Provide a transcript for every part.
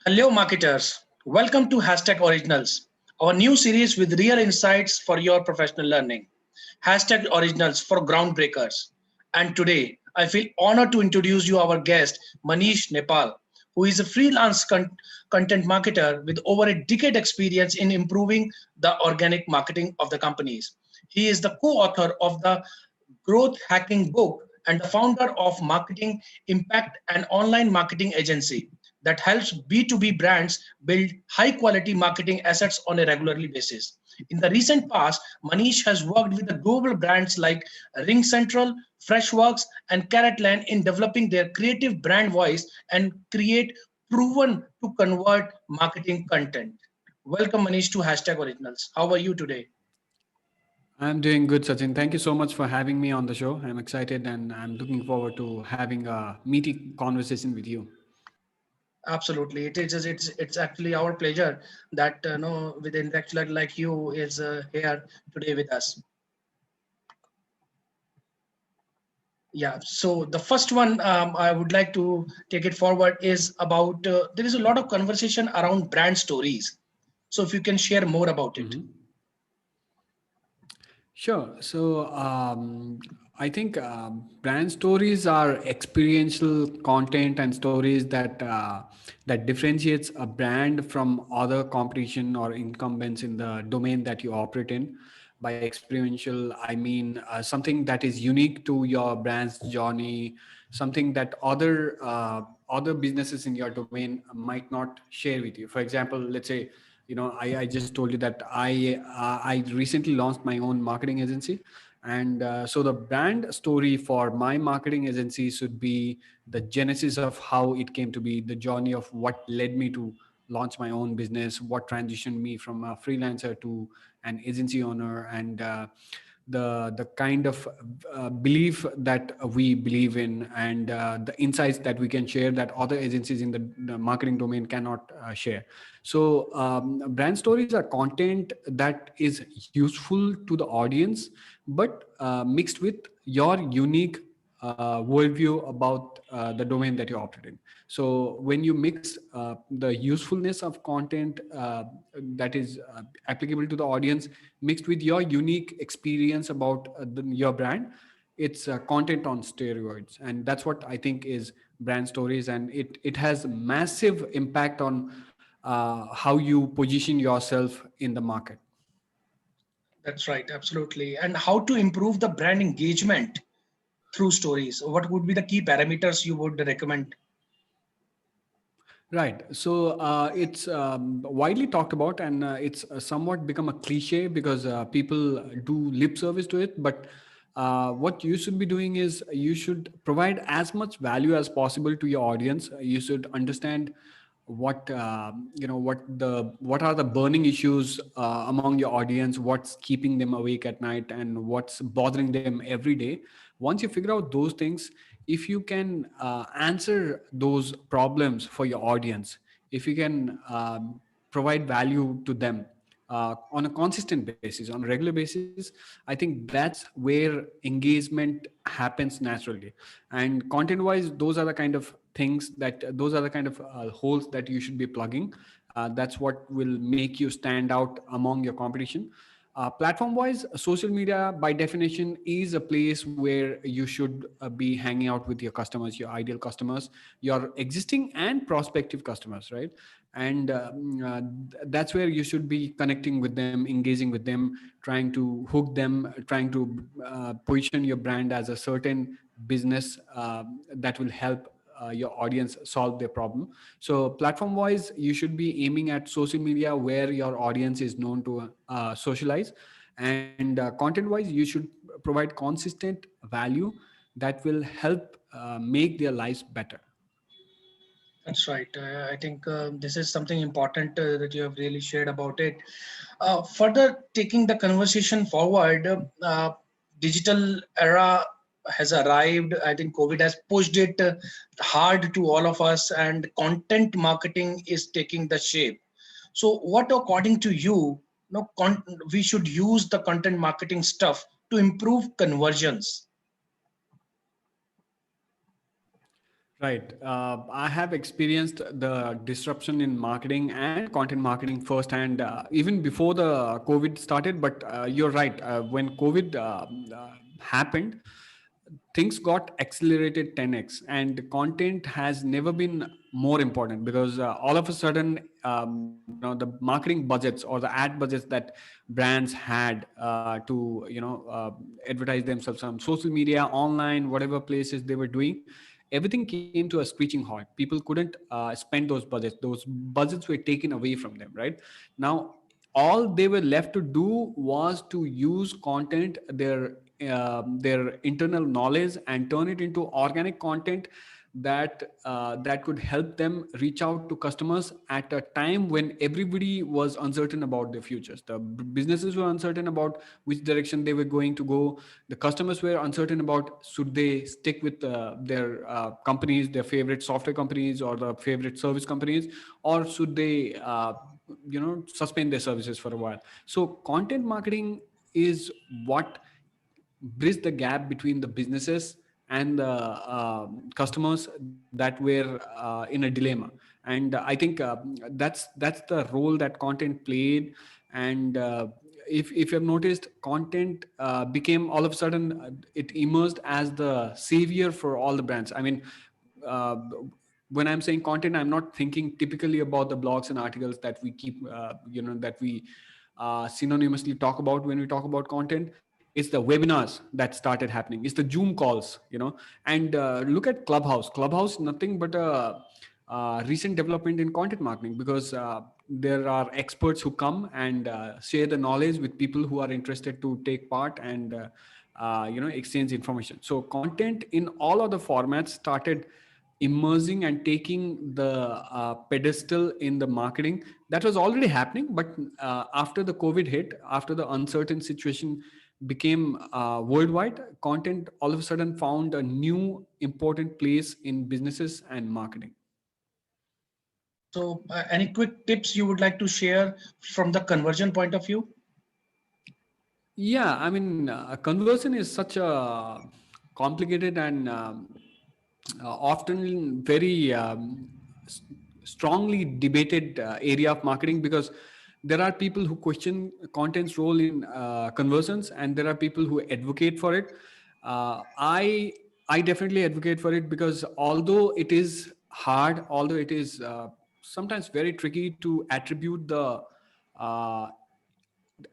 Hello, marketers. Welcome to Hashtag Originals, our new series with real insights for your professional learning. Hashtag Originals for groundbreakers. And today, I feel honored to introduce you our guest, Manish Nepal, who is a freelance content marketer with over a decade experience in improving the organic marketing of the companies. He is the co-author of the growth hacking book and the founder of Marketing Impact, an online marketing agency that helps B2B brands build high quality marketing assets on a regularly basis. In the recent past, Manish has worked with the global brands like Ring Central, Freshworks, and Carrotland in developing their creative brand voice and create proven to convert marketing content. Welcome, Manish, to Hashtag Originals. How are you today? I'm doing good, Sachin. Thank you so much for having me on the show. I'm excited and I'm looking forward to having a meaty conversation with you. Absolutely, it's actually our pleasure that with an intellectual like you is here today with us. Yeah. So the first one I would like to take it forward is about there is a lot of conversation around brand stories. So if you can share more about it. Mhm. Sure. I think brand stories are experiential content and stories that differentiates a brand from other competition or incumbents in the domain that you operate in. By experiential, I mean something that is unique to your brand's journey, something that other businesses in your domain might not share with you. For example, let's say I just told you that I recently launched my own marketing agency, and so the brand story for my marketing agency should be the genesis of how it came to be, the journey of what led me to launch my own business, what transitioned me from a freelancer to an agency owner, and the kind of belief that we believe in, and the insights that we can share that other agencies in the marketing domain cannot share. So brand stories are content that is useful to the audience, but mixed with your unique worldview about the domain that you're operating. So when you mix the usefulness of content that is applicable to the audience, mixed with your unique experience about your brand, it's content on steroids, and that's what I think is brand stories, and it has massive impact on how you position yourself in the market. That's right, absolutely. And how to improve the brand engagement through stories? What would be the key parameters you would recommend? Right. So it's widely talked about, and it's somewhat become a cliche because people do lip service to it. But what you should be doing is you should provide as much value as possible to your audience. You should understand what are the burning issues among your audience, what's keeping them awake at night, and what's bothering them every day. Once you figure out those things, if you can answer those problems for your audience, if you can provide value to them on a consistent basis, on a regular basis, I think that's where engagement happens naturally. And content wise, those are the kind of holes that you should be plugging. That's what will make you stand out among your competition. Platform wise, social media by definition is a place where you should be hanging out with your customers, your ideal customers, your existing and prospective customers, right? And that's where you should be connecting with them, engaging with them, trying to hook them, trying to position your brand as a certain business that will help your audience solve their problem. So platform wise, you should be aiming at social media where your audience is known to socialize. And content wise, you should provide consistent value that will help make their lives better. That's right. I think this is something important that you have really shared about it. Further taking the conversation forward, digital era has arrived. I think COVID has pushed it hard to all of us, and content marketing is taking the shape. So, what according to you, we should use the content marketing stuff to improve conversions? Right. I have experienced the disruption in marketing and content marketing firsthand, even before the COVID started. But you're right. When COVID happened, things got accelerated 10x, and content has never been more important because all of a sudden, the marketing budgets or the ad budgets that brands had to advertise themselves on social media, online, whatever places they were doing, everything came to a screeching halt. People couldn't spend those budgets. Those budgets were taken away from them, right? Now all they were left to do was to use content, their internal knowledge, and turn it into organic content that could help them reach out to customers at a time when everybody was uncertain about their futures. The businesses were uncertain about which direction they were going to go. The customers were uncertain about should they stick with their companies, their favorite software companies or the favorite service companies, or should they suspend their services for a while. So content marketing is what bridge the gap between the businesses and the customers that were in a dilemma. And I think that's the role that content played. And if you've noticed, content became all of a sudden, it emerged as the savior for all the brands. I mean, uh, when I'm saying content, I'm not thinking typically about the blogs and articles that we keep that we synonymously talk about when we talk about content. It's the webinars that started happening, it's the Zoom calls, and look at Clubhouse, nothing but a recent development in content marketing, because there are experts who come and share the knowledge with people who are interested to take part and exchange information. So content in all other formats started immersing and taking the pedestal in the marketing. That was already happening, but after the COVID hit, after the uncertain situation became worldwide, content all of a sudden found a new important place in businesses and marketing. So, any quick tips you would like to share from the conversion point of view? Yeah, I mean, conversion is such a complicated and often very strongly debated area of marketing, because there are people who question content's role in conversions, and there are people who advocate for it. I definitely advocate for it, because although it is hard, although it is sometimes very tricky to uh,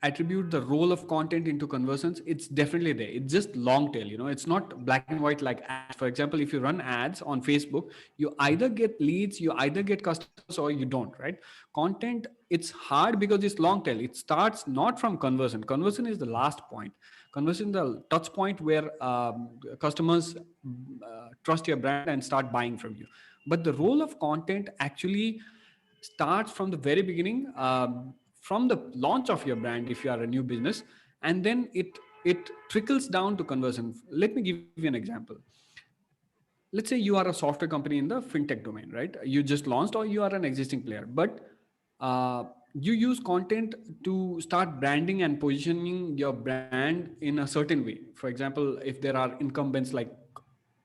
attribute the role of content into conversions, it's definitely there. It's just long tail, it's not black and white like ads. For example, if you run ads on Facebook, you either get leads, you either get customers, or you don't, right? Content, it's hard because it's long tail. It starts not from conversion is the last point. Conversion, the touch point where customers trust your brand and start buying from you. But the role of content actually starts from the very beginning, from the launch of your brand if you are a new business, and then it trickles down to conversion. Let me give you an example. Let's say you are a software company in the fintech domain, right? You just launched, or you are an existing player, but you use content to start branding and positioning your brand in a certain way. For example, if there are incumbents like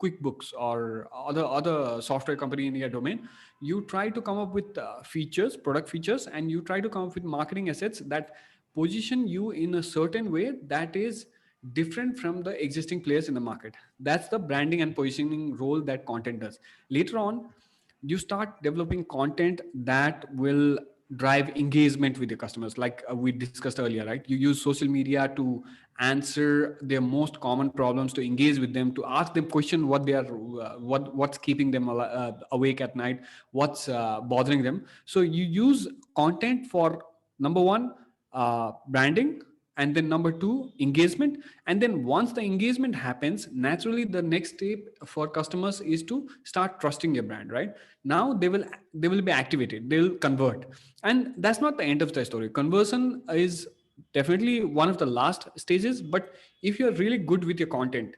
QuickBooks or other software company in your domain, you try to come up with features, product features, and you try to come up with marketing assets that position you in a certain way that is different from the existing players in the market. That's the branding and positioning role that content does. Later on, you start developing content that will drive engagement with your customers, like we discussed earlier, right? You use social media to answer their most common problems, to engage with them, to ask them question what they are what's keeping them awake at night, what's bothering them. So you use content for number one, branding, and then number two, engagement. And then once the engagement happens, naturally the next step for customers is to start trusting your brand, right? Now they will be activated, they'll convert. And that's not the end of the story. Conversion is definitely one of the last stages, but if you're really good with your content,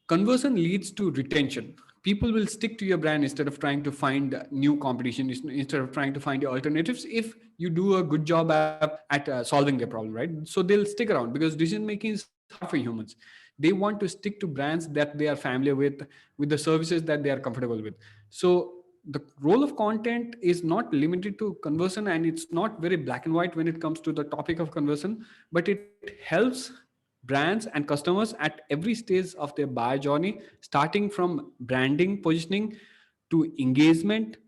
conversion leads to retention. People will stick to your brand instead of trying to find new competition, instead of trying to find your alternatives, if you do a good job at solving their problem, right? So they'll stick around, because decision making is hard for humans. They want to stick to brands that they are familiar with the services that they are comfortable with. So the role of content is not limited to conversion, and it's not very black and white when it comes to the topic of conversion, but it helps brands and customers at every stage of their buyer journey, starting from branding, positioning, to engagement,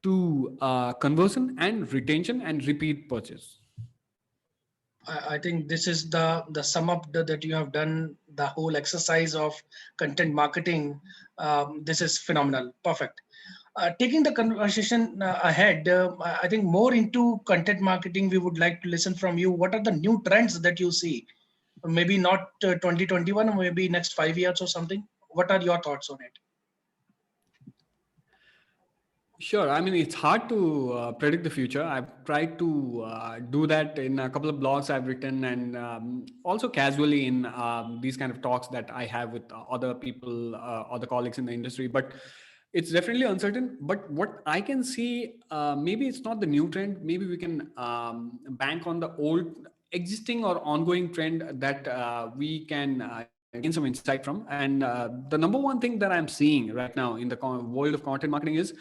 to conversion and retention and repeat purchase. I think this is the sum up that you have done the whole exercise of content marketing. This is phenomenal. Perfect. Taking the conversation ahead, I think more into content marketing, we would like to listen from you. What are the new trends that you see? Maybe not 2021, maybe next 5 years or something. What are your thoughts on it? Sure. I mean, it's hard to predict the future. I've tried to do that in a couple of blogs I've written, and also casually in these kind of talks that I have with other people, other colleagues in the industry. But it's definitely uncertain. But what I can see, maybe it's not the new trend. Maybe we can bank on the old, existing, or ongoing trend that we can gain some insight from. And the number one thing that I'm seeing right now in the world of content marketing is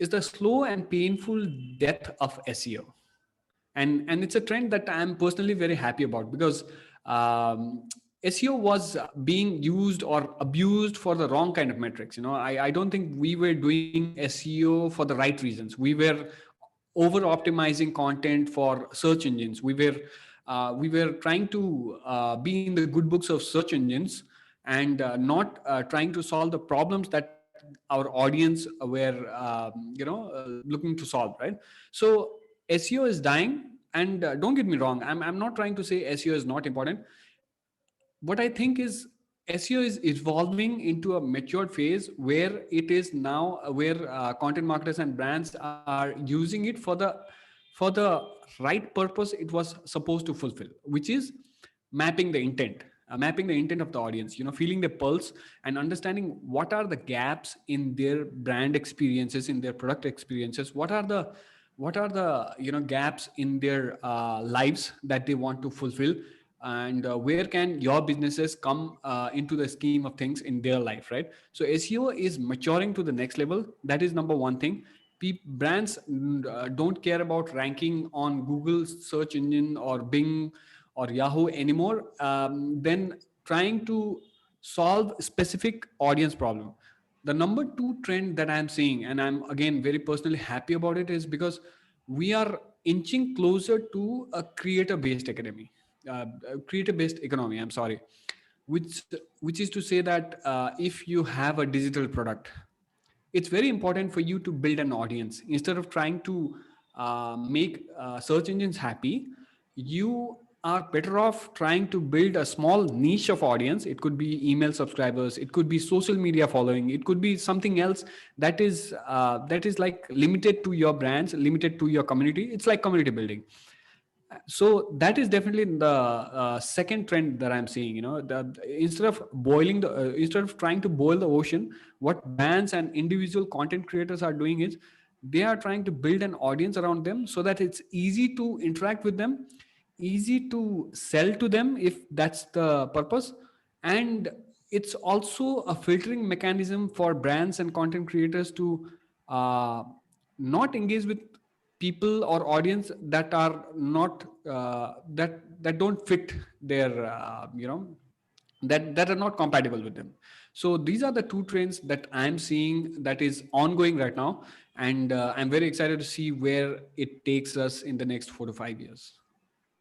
the slow and painful death of SEO. And it's a trend that I'm personally very happy about, because SEO was being used or abused for the wrong kind of metrics. I don't think we were doing SEO for the right reasons. We were over optimizing content for search engines. We were trying to be in the good books of search engines, and not trying to solve the problems that our audience were looking to solve, right? So SEO is dying, and don't get me wrong, I'm not trying to say SEO is not important. What I think is SEO is evolving into a matured phase where it is now where content marketers and brands are using it for the right purpose it was supposed to fulfill, which is mapping the intent. Mapping the intent of the audience, feeling the pulse and understanding what are the gaps in their brand experiences, in their product experiences, what are the gaps in their lives that they want to fulfill, and where can your businesses come into the scheme of things in their life, right? So SEO is maturing to the next level. That is number one thing. Brands don't care about ranking on Google search engine or Bing or Yahoo anymore, then trying to solve specific audience problem. The number two trend that I'm seeing, and I'm again very personally happy about it, is because we are inching closer to a creator-based academy, creator-based economy. I'm sorry, which is to say that if you have a digital product, it's very important for you to build an audience instead of trying to make search engines happy. You are better off trying to build a small niche of audience. It could be email subscribers, it could be social media following, it could be something else that is like limited to your brands, limited to your community. It's like community building. So that is definitely the second trend that I'm seeing. Instead of trying to boil the ocean, what brands and individual content creators are doing is they are trying to build an audience around them so that it's easy to interact with them, easy to sell to them if that's the purpose. And it's also a filtering mechanism for brands and content creators to uh, not engage with people or audience that are not that don't fit their that are not compatible with them. So these are the two trends that I'm seeing that is ongoing right now, and I'm very excited to see where it takes us in the next 4 to 5 years.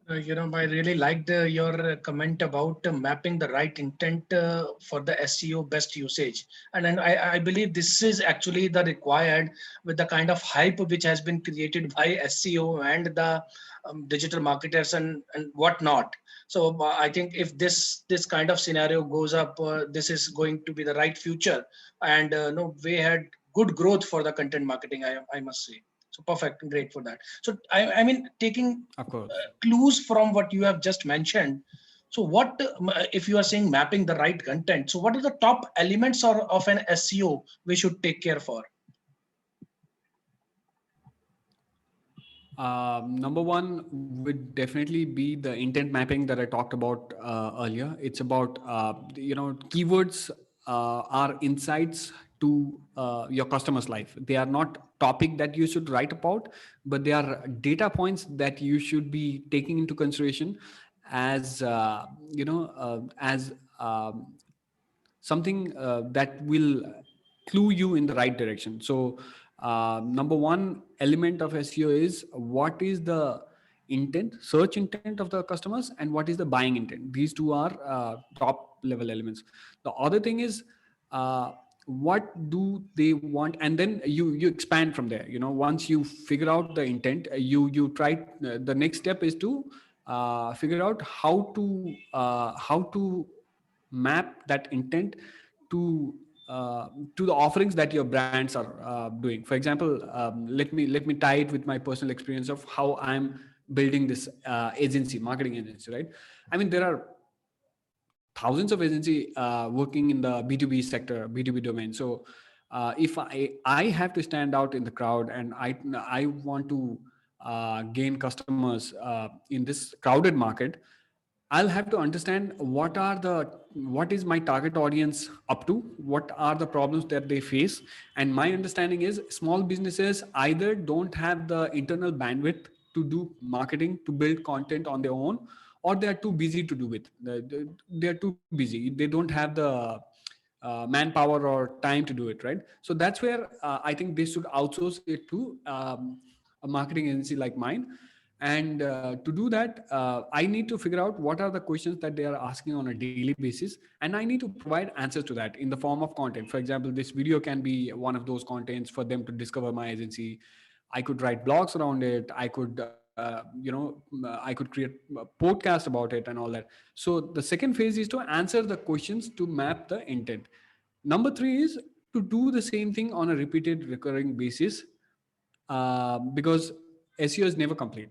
I really liked your comment about mapping the right intent for the SEO best usage. And then I believe this is actually the required with the kind of hype which has been created by SEO and the digital marketers and whatnot. So I think if this kind of scenario goes up, this is going to be the right future. And no, we had good growth for the content marketing, I must say. So perfect, great for that. So I mean, taking Of course. clues from what you have just mentioned. So what if you are saying mapping the right content? So what are the top elements of an SEO we should take care for? Number one would definitely be the intent mapping that I talked about earlier. It's about keywords are insights to your customer's life. They are not topic that you should write about, but they are data points that you should be taking into consideration as as something that will clue you in the right direction. So, number one element of SEO is what is the intent, search intent of the customers, and what is the buying intent. These two are top level elements. The other thing is what do they want, and then you expand from there. Once you figure out the intent, you try. The next step is to figure out how to map that intent to to the offerings that your brands are doing. For example, let me tie it with my personal experience of how I'm building this marketing agency, right? I mean, there are thousands of agency working in the B2B sector, B2B domain. So if I have to stand out in the crowd, and I want to gain customers in this crowded market, I'll have to understand what is my target audience up to, what are the problems that they face. And my understanding is small businesses either don't have the internal bandwidth to do marketing, to build content on their own, or they are too busy to do it. They're too busy. They don't have the manpower or time to do it, right? So that's where I think they should outsource it to a marketing agency like mine. And to do that, I need to figure out what are the questions that they are asking on a daily basis, and I need to provide answers to that in the form of content. For example, this video can be one of those contents for them to discover my agency. I could write blogs around it. I could I could create a podcast about it and all that. So the second phase is to answer the questions to map the intent. Number three is to do the same thing on a repeated recurring basis, because SEO is never complete.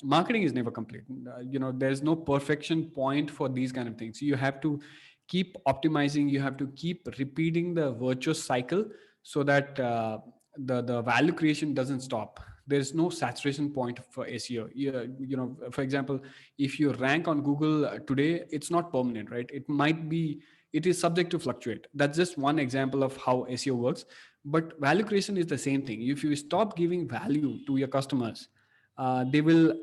Marketing is never complete. There's no perfection point for these kind of things. You have to keep optimizing. You have to keep repeating the virtuous cycle so that the value creation doesn't stop. There's no saturation point for SEO. For example, if you rank on Google today, it's not permanent, right? It is subject to fluctuate. That's just one example of how SEO works. But value creation is the same thing. If you stop giving value to your customers, they will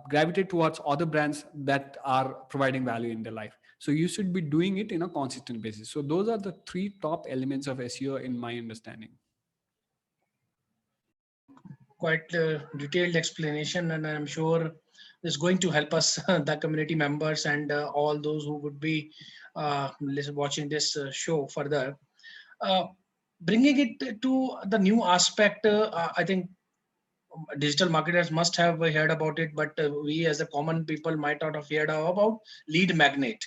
gravitate towards other brands that are providing value in their life. So you should be doing it in a consistent basis. So those are the three top elements of SEO in my understanding. Quite detailed explanation, and I'm sure is going to help us, the community members, and all those who would be watching this show further. Uh, Bringing it to the new aspect, I think digital marketers must have heard about it, but we as the common people might not have heard about lead magnet.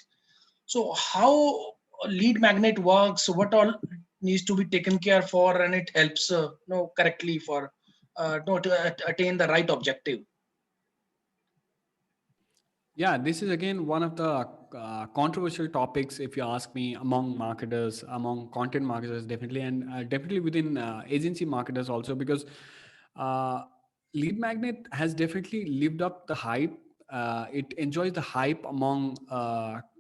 So how a lead magnet works, what all needs to be taken care for, and it helps correctly for to attain the right objective. Yeah, this is again one of the controversial topics, if you ask me, among marketers, among content marketers, definitely, and definitely within agency marketers also, because uh, lead magnet has definitely lived up the hype. It enjoys the hype among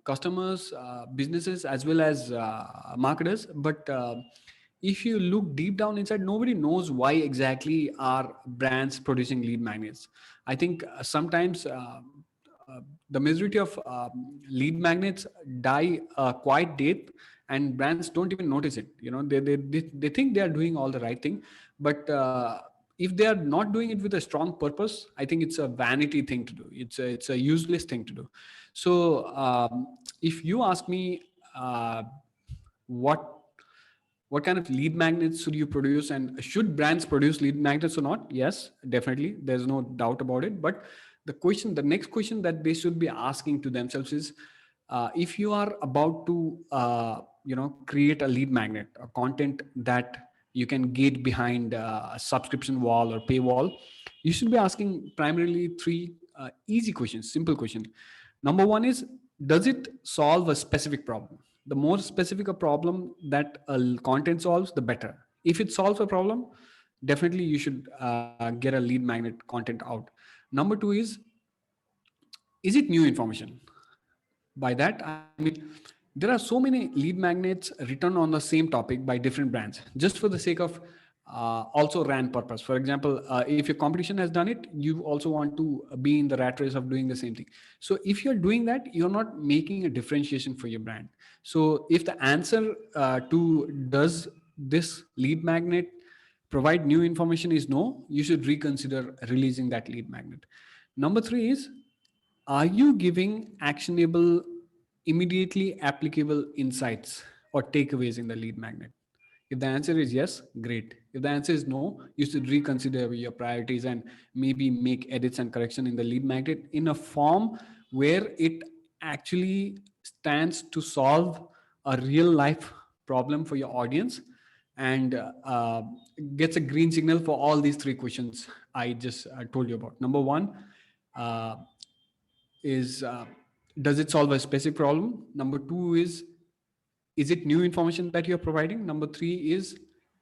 customers, businesses, as well as marketers. But if you look deep down inside, nobody knows why exactly are brands producing lead magnets. I think sometimes. The majority of lead magnets die a quiet death, and brands don't even notice it. They think they are doing all the right thing, but if they are not doing it with a strong purpose, I think it's a vanity thing to do. It's a useless thing to do. So if you ask me, what what kind of lead magnets should you produce, and should brands produce lead magnets or not? Yes, definitely, there's no doubt about it. But the next question that they should be asking to themselves is, if you are about to create a lead magnet, a content that you can get behind a subscription wall or paywall, you should be asking primarily three easy questions, simple questions. Number one is, does it solve a specific problem? The more specific a problem that a content solves, the better. If it solves a problem, definitely you should get a lead magnet content out. Number two is it new information? By that I mean, there are so many lead magnets written on the same topic by different brands just for the sake of also ran purpose. For example, if your competition has done it, you also want to be in the rat race of doing the same thing. So if you're doing that, you're not making a differentiation for your brand. So if the answer to does this lead magnet provide new information is no, you should reconsider releasing that lead magnet. Number three is, are you giving actionable, immediately applicable insights or takeaways in the lead magnet? If the answer is yes, great. If the answer is no, you should reconsider your priorities and maybe make edits and correction in the lead magnet in a form where it actually stands to solve a real life problem for your audience, and gets a green signal for all these three questions I just told you about. Number one, uh, is does it solve a specific problem? Number two is it new information that you're providing? Number three is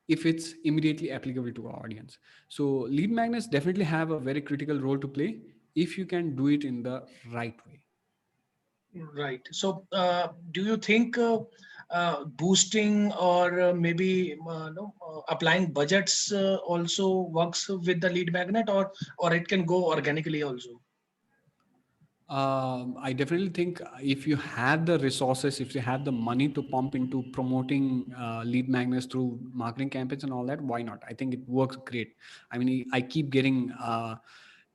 if it's immediately applicable to our audience. So lead magnets definitely have a very critical role to play if you can do it in the right way. Right. So, do you think boosting or maybe no, applying budgets also works with the lead magnet, or it can go organically also? I definitely think if you have the resources, if you have the money to pump into promoting lead magnets through marketing campaigns and all that, why not? I think it works great. I mean, I keep getting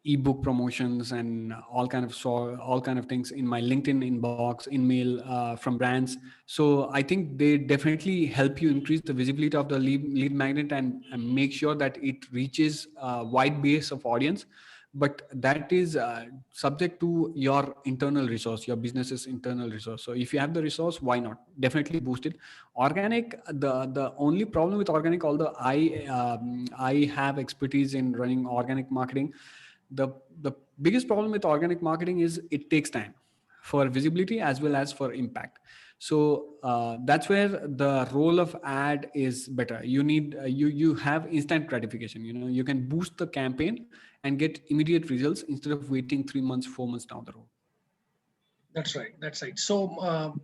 ebook promotions and all kind of things in my LinkedIn inbox, in mail from brands. So I think they definitely help you increase the visibility of the lead magnet, and make sure that it reaches a wide base of audience. But that is subject to your internal resource, your business's internal resource. So if you have the resource, why not? Definitely boost it. Organic, the only problem with organic, although I have expertise in running organic marketing, the the biggest problem with organic marketing is it takes time for visibility as well as for impact. So that's where the role of ad is better. You need you have instant gratification. You know, you can boost the campaign and get immediate results instead of waiting 3 months, 4 months down the road. That's right. That's right. So,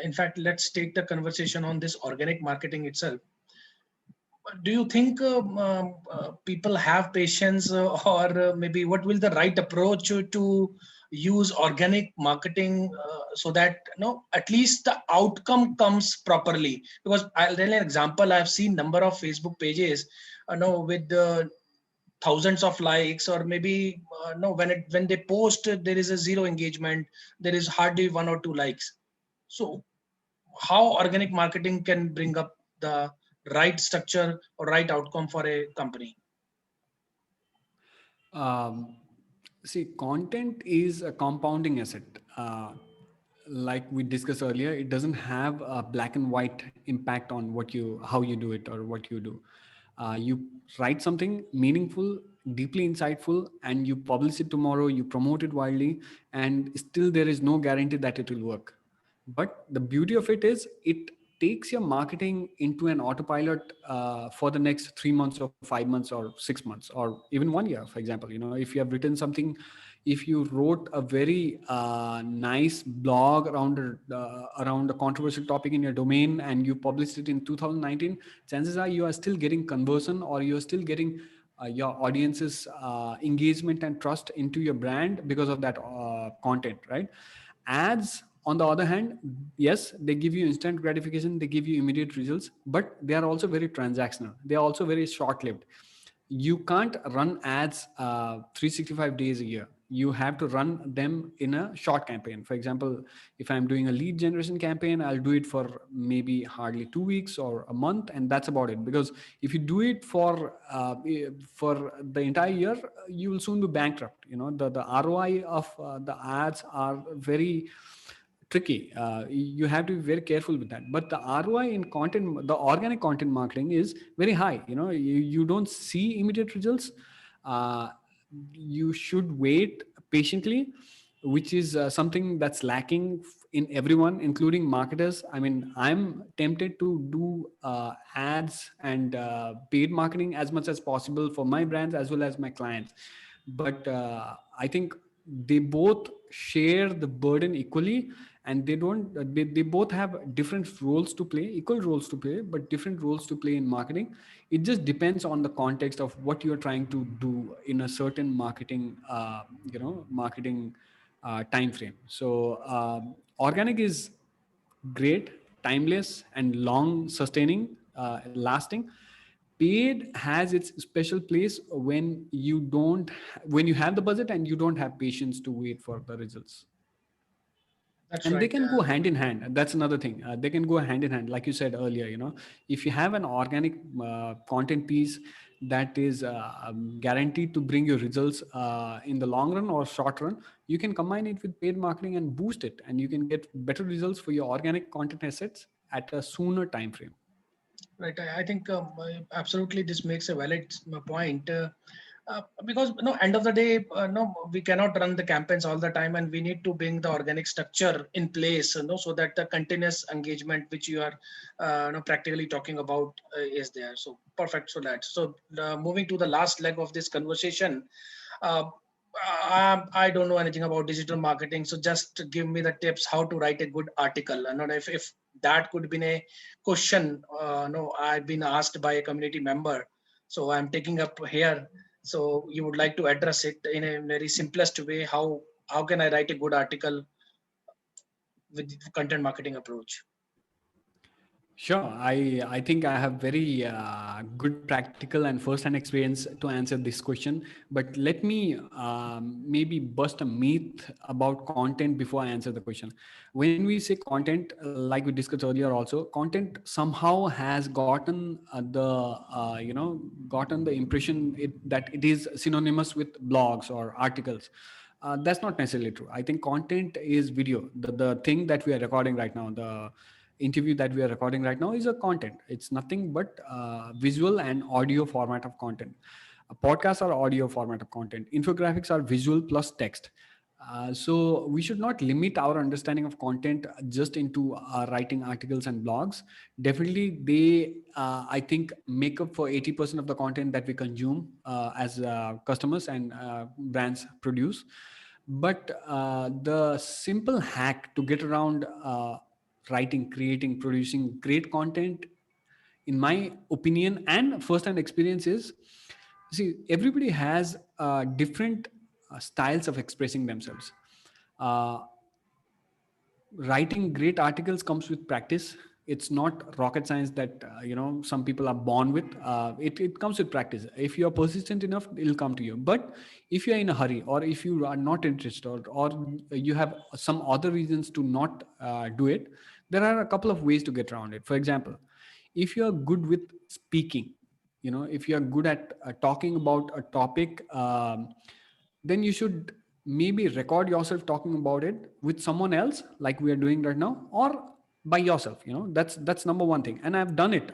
in fact, let's take the conversation on this organic marketing itself. Do you think people have patience, or maybe what will the right approach to use organic marketing so that at least the outcome comes properly? Because I'll tell you an example. I've seen number of Facebook pages, with thousands of likes, or maybe no, when they post, there is a zero engagement. There is hardly one or two likes. So how organic marketing can bring up the right structure or right outcome for a company? Um, See, content is a compounding asset. Like we discussed earlier, it doesn't have a black and white impact on how you do it or what you do. You write something meaningful, deeply insightful, and you publish it tomorrow. You promote it widely, and still there is no guarantee that it will work. But the beauty of it is it takes your marketing into an autopilot for the next 3 months or 5 months or 6 months or even 1 year. For example, if you have written something, if you wrote a very nice blog around a controversial topic in your domain and you published it in 2019, chances are you are still getting conversion, or you are still getting your audience's engagement and trust into your brand because of that content, right? Ads, on the other hand, yes, they give you instant gratification, they give you immediate results, but they are also very transactional. They are also very short lived. You can't run ads 365 days a year. You have to run them in a short campaign. For example, if I'm doing a lead generation campaign, I'll do it for maybe hardly 2 weeks or a month, and that's about it. Because if you do it for the entire year, you will soon be bankrupt. The ROI of the ads are very tricky. You have to be very careful with that. But the ROI in content, the organic content marketing, is very high. You don't see immediate results. Uh, you should wait patiently, which is something that's lacking in everyone, including marketers. I mean, I'm tempted to do ads and paid marketing as much as possible for my brands as well as my clients. But I think they both share the burden equally, and they don't. They both have different roles to play, equal roles to play, but different roles to play in marketing. It just depends on the context of what you're trying to do in a certain marketing, marketing time frame. So organic is great, timeless, and long sustaining, lasting. Paid has its special place when when you have the budget and you don't have patience to wait for the results. That's And they right. can go hand in hand. That's another thing. They can go hand in hand, like you said earlier. If you have an organic content piece that is guaranteed to bring you results in the long run or short run, you can combine it with paid marketing and boost it, and you can get better results for your organic content assets at a sooner time frame. Right. I think absolutely this makes a valid point. Because end of the day, no, we cannot run the campaigns all the time, and we need to bring the organic structure in place, so that the continuous engagement which you are, practically talking about is there. So perfect. So that. So moving to the last leg of this conversation, uh, I don't know anything about digital marketing, so just give me the tips how to write a good article. And if that could be a question, no, I've been asked by a community member, so I'm taking up here. So you would like to address it in a very simplest way. How can I write a good article with content marketing approach? Sure. I think I have very good practical and first-hand experience to answer this question. But let me maybe bust a myth about content before I answer the question. When we say content, like we discussed earlier, also content somehow has gotten the impression that it is synonymous with blogs or articles. That's not necessarily true. I think content is video. The thing that we are recording right now, the interview that we are recording right now, is a content. It's nothing but visual and audio format of content. Podcasts are audio format of content. Infographics are visual plus text. So we should not limit our understanding of content just into writing articles and blogs. Definitely, they I think make up for 80% of the content that we consume as customers and brands produce. But the simple hack to get around writing, creating, producing great content, in my opinion and first-hand experience, is, see, everybody has different styles of expressing themselves. Uh, Writing great articles comes with practice. It's not rocket science that some people are born with. It comes with practice. If you are persistent enough, it'll come to you. But if you are in a hurry, or if you are not interested, or you have some other reasons to not do it, there are a couple of ways to get around it. For example, if you are good with speaking, if you are good at talking about a topic, then you should maybe record yourself talking about it with someone else, like we are doing right now, or by yourself. That's number one thing. And I've done it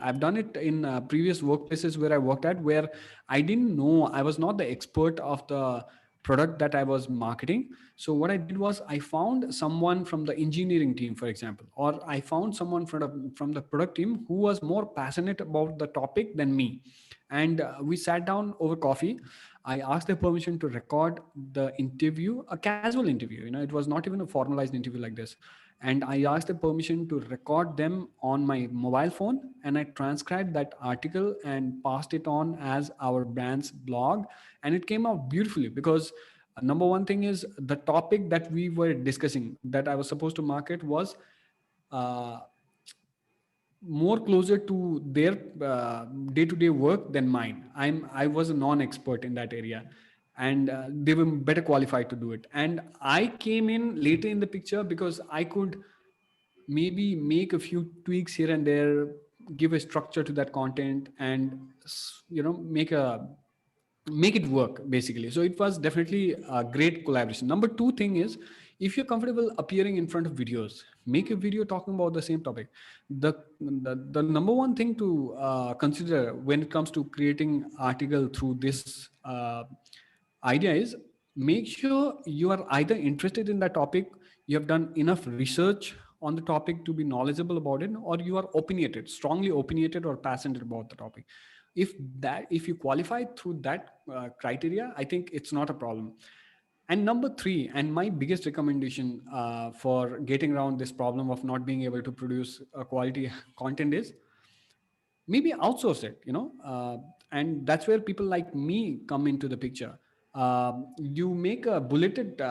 in previous workplaces where I worked at, where I didn't know, I was not the expert of the product that I was marketing. So what I did was, I found someone from the engineering team, for example, or I found someone from the product team who was more passionate about the topic than me. And we sat down over coffee. I asked their permission to record the interview, a casual interview. It was not even a formalized interview like this. And I asked the permission to record them on my mobile phone, and I transcribed that article and passed it on as our brand's blog. And it came out beautifully, because number one thing is, the topic that we were discussing, that I was supposed to market, was uh, more closer to their day-to-day work than mine. I was a non-expert in that area, and they were better qualified to do it. And I came in later in the picture, because I could maybe make a few tweaks here and there, give a structure to that content, and make it work, basically. So it was definitely a great collaboration. Number two thing is, if you're comfortable appearing in front of videos, make a video talking about the same topic. The number one thing to consider when it comes to creating article through this idea is, make sure you are either interested in that topic, you have done enough research on the topic to be knowledgeable about it, or you are opinionated, strongly opinionated or passionate about the topic. If you qualify through that criteria, I think it's not a problem. And number three, and my biggest recommendation for getting around this problem of not being able to produce a quality content is maybe outsource it, and that's where people like me come into the picture. You make a bulleted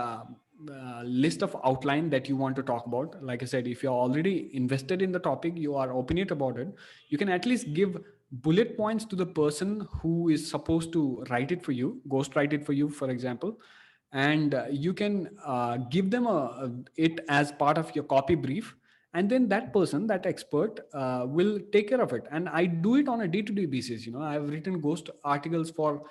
list of outline that you want to talk about. Like I said, if you're already invested in the topic, you are opinionate about it, you can at least give bullet points to the person who is supposed to write it for you, ghost write it for you, for example. And you can give them it as part of your copy brief, and then that person, that expert, will take care of it. And I do it on a day-to-day basis. I've written ghost articles for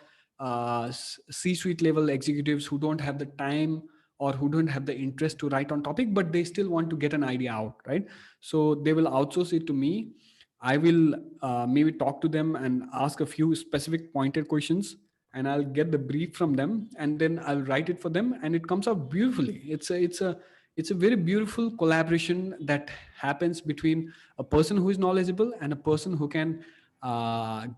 C-suite level executives who don't have the time or who don't have the interest to write on topic, but they still want to get an idea out, right? So they will outsource it to me. I will maybe talk to them and ask a few specific pointed questions, and I'll get the brief from them, and then I'll write it for them, and it comes out beautifully. It's a very beautiful collaboration that happens between a person who is knowledgeable and a person who can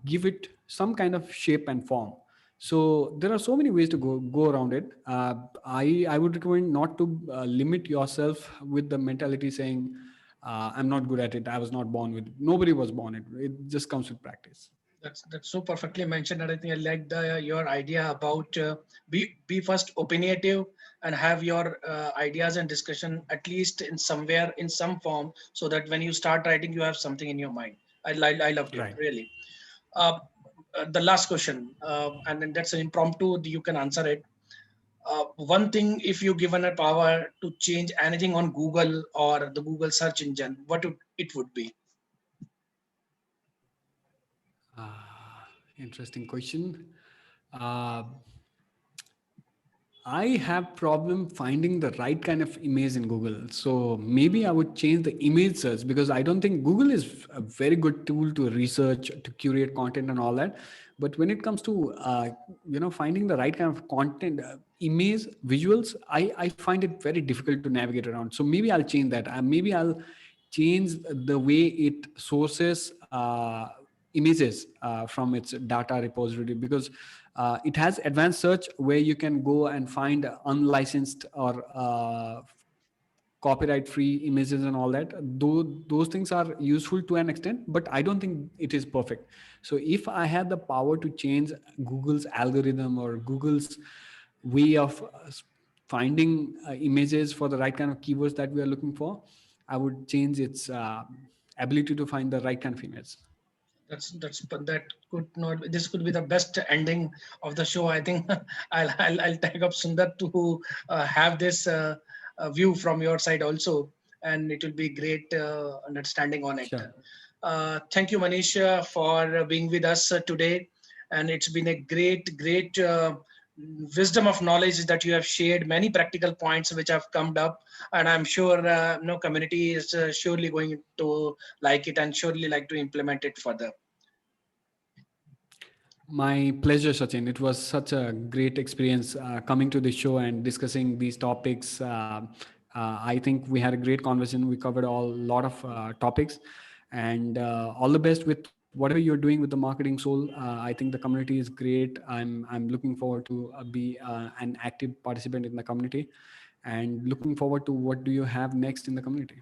give it some kind of shape and form. So there are so many ways to go around it. I would recommend not to limit yourself with the mentality saying, I'm not good at it, I was not born with it. Nobody was born it just comes with practice. That's so perfectly mentioned, and I think I like your idea about be first opinionative and have your ideas and discussion at least in somewhere in some form, so that when you start writing, you have something in your mind. I loved it Right. really. Uh, the last question, and then that's an impromptu. You can answer it. One thing, if you given a power to change anything on Google or the Google search engine, what it would be? Interesting question. Uh, I have problem finding the right kind of image in Google. So maybe I would change the image search, because I don't think Google is a very good tool to research, to curate content and all that. But when it comes to finding the right kind of content, image, visuals, I find it very difficult to navigate around. So maybe I'll change that. Maybe I'll change the way it sources images from its data repository, because it has advanced search where you can go and find unlicensed or copyright free images and all that. Those things are useful to an extent, but I don't think it is perfect. So if I had the power to change Google's algorithm or Google's way of finding images for the right kind of keywords that we are looking for, I would change its ability to find the right kind of image. That could not. This could be the best ending of the show. I think I'll tag up Sundar to have this view from your side also, and it will be great understanding on it. Sure. Thank you, Manish, for being with us today, and it's been a great wisdom of knowledge that you have shared. Many practical points which have come up, and I'm sure no community is surely going to like it and surely like to implement it further. My pleasure, Sachin. It was such a great experience coming to the show and discussing these topics. I think we had a great conversation. We covered a lot of topics, and all the best with whatever you're doing with the Marketing Soul. I think the community is great. I'm looking forward to be an active participant in the community, and looking forward to what do you have next in the community.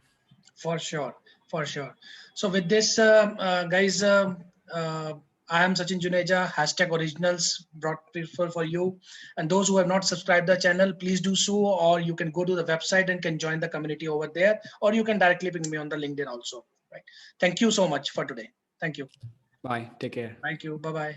For sure, for sure. So with this, guys, I am Sachin Juneja, hashtag originals brought for you. And those who have not subscribed the channel, please do so, or you can go to the website and can join the community over there, or you can directly ping me on the LinkedIn also. Right. Thank you so much for today. Thank you. Bye. Take care. Thank you. Bye-bye.